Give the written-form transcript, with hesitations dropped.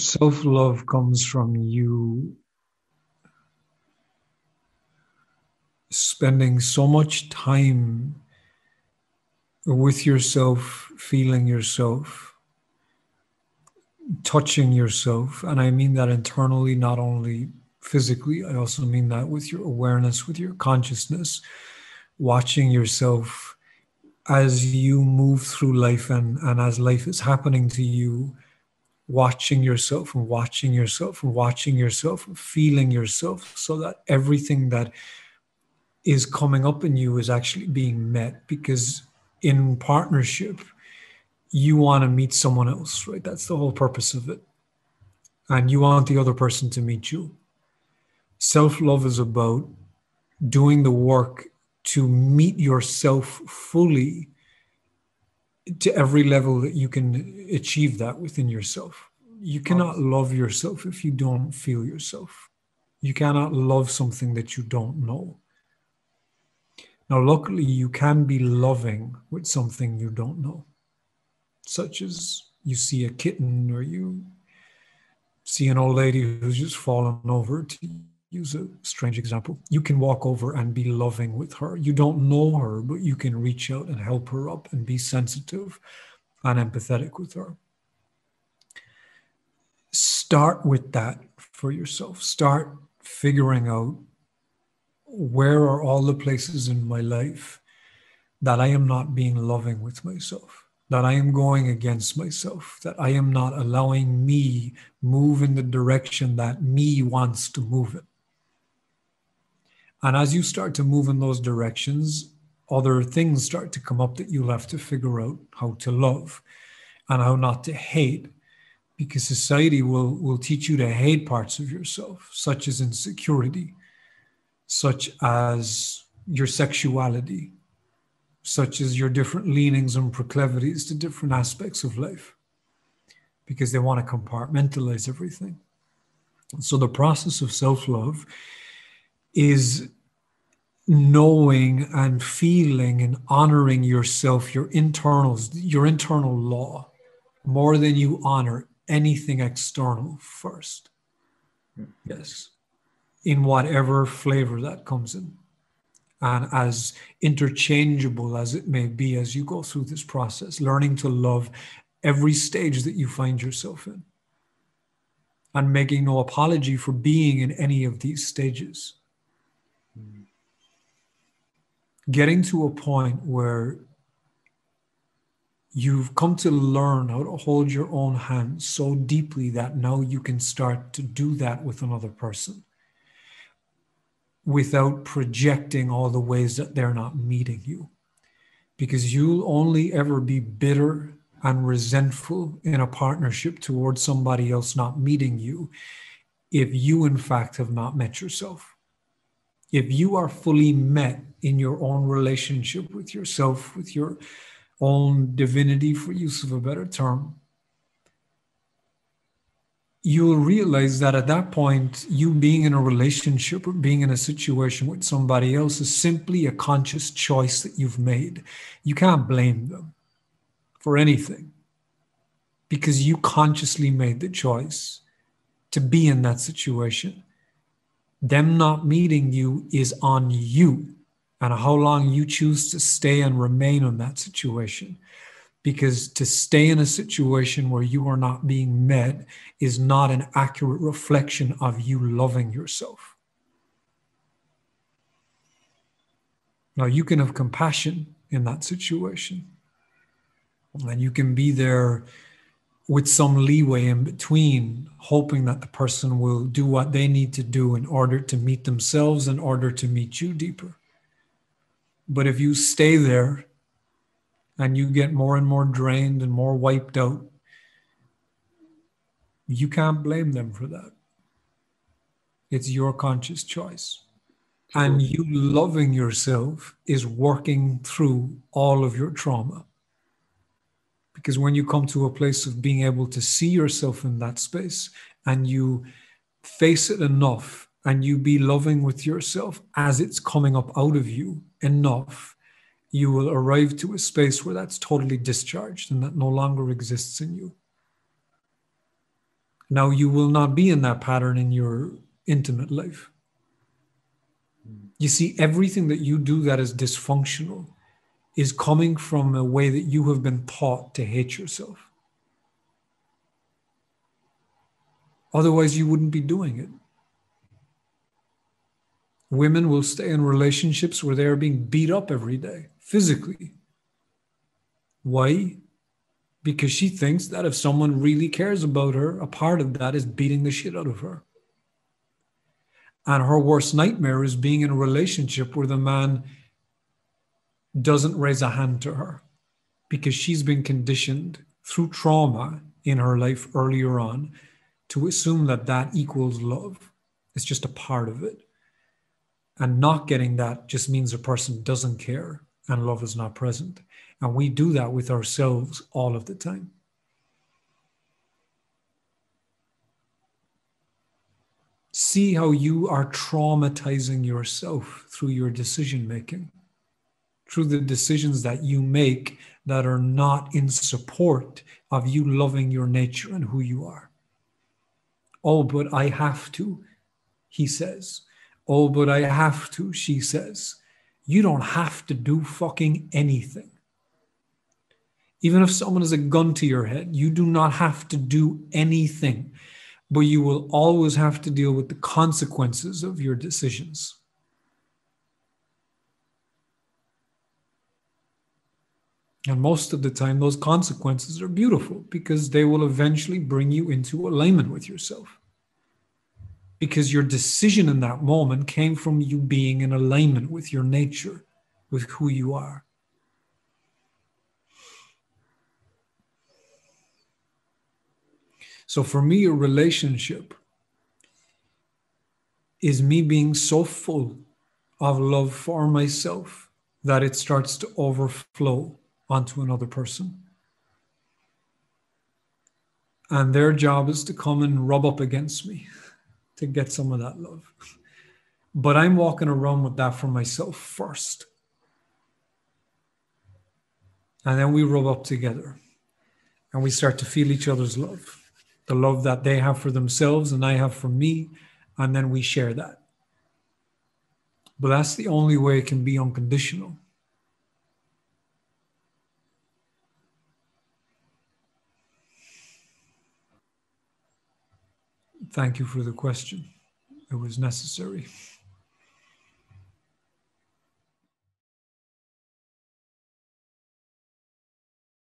Self-love comes from you spending so much time with yourself, feeling yourself, touching yourself. And I mean that internally, not only physically. I also mean that with your awareness, with your consciousness, watching yourself as you move through life and as life is happening to you, watching yourself and watching yourself and watching yourself and feeling yourself, so that everything that is coming up in you is actually being met. Because in partnership, you want to meet someone else, right? That's the whole purpose of it. And you want the other person to meet you. Self-love is about doing the work to meet yourself fully to every level that you can achieve that within yourself. You cannot love yourself if you don't feel yourself. You cannot love something that you don't know. Now, luckily, you can be loving with something you don't know, such as you see a kitten or you see an old lady who's just fallen over, to use a strange example. You can walk over and be loving with her. You don't know her, but you can reach out and help her up and be sensitive and empathetic with her. Start with that for yourself. Start figuring out, where are all the places in my life that I am not being loving with myself, that I am going against myself, that I am not allowing me move in the direction that me wants to move in. And as you start to move in those directions, other things start to come up that you'll have to figure out how to love and how not to hate, because society will teach you to hate parts of yourself, such as insecurity, such as your sexuality, such as your different leanings and proclivities to different aspects of life, because they want to compartmentalize everything. So the process of self-love is knowing and feeling and honoring yourself, your internals, your internal law, more than you honor anything external first. Yes. In whatever flavor that comes in. And as interchangeable as it may be as you go through this process, learning to love every stage that you find yourself in. And making no apology for being in any of these stages. Getting to a point where you've come to learn how to hold your own hand so deeply that now you can start to do that with another person without projecting all the ways that they're not meeting you. Because you'll only ever be bitter and resentful in a partnership towards somebody else not meeting you if you, in fact, have not met yourself. If you are fully met in your own relationship with yourself, with your own divinity, for use of a better term, you'll realize that at that point, you being in a relationship or being in a situation with somebody else is simply a conscious choice that you've made. You can't blame them for anything, because you consciously made the choice to be in that situation. Them not meeting you is on you, and how long you choose to stay and remain in that situation. Because to stay in a situation where you are not being met is not an accurate reflection of you loving yourself. Now, you can have compassion in that situation, and you can be there with some leeway in between, hoping that the person will do what they need to do in order to meet themselves, in order to meet you deeper. But if you stay there and you get more and more drained and more wiped out, you can't blame them for that. It's your conscious choice. And you loving yourself is working through all of your trauma. Because when you come to a place of being able to see yourself in that space and you face it enough and you be loving with yourself as it's coming up out of you enough, you will arrive to a space where that's totally discharged and that no longer exists in you. Now, you will not be in that pattern in your intimate life. You see, everything that you do that is dysfunctional is coming from a way that you have been taught to hate yourself. Otherwise, you wouldn't be doing it. Women will stay in relationships where they are being beat up every day, physically. Why? Because she thinks that if someone really cares about her, a part of that is beating the shit out of her. And her worst nightmare is being in a relationship where the man doesn't raise a hand to her, because she's been conditioned through trauma in her life earlier on to assume that that equals love. It's just a part of it. And not getting that just means a person doesn't care and love is not present. And we do that with ourselves all of the time. See how you are traumatizing yourself through your decision making, through the decisions that you make that are not in support of you loving your nature and who you are. Oh, but I have to, he says. Oh, but I have to, she says. You don't have to do fucking anything. Even if someone has a gun to your head, you do not have to do anything, but you will always have to deal with the consequences of your decisions. And most of the time, those consequences are beautiful because they will eventually bring you into alignment with yourself. Because your decision in that moment came from you being in alignment with your nature, with who you are. So for me, a relationship is me being so full of love for myself that it starts to overflow onto another person. And their job is to come and rub up against me to get some of that love. But I'm walking around with that for myself first. And then we rub up together and we start to feel each other's love, the love that they have for themselves and I have for me. And then we share that. But that's the only way it can be unconditional. Thank you for the question. It was necessary.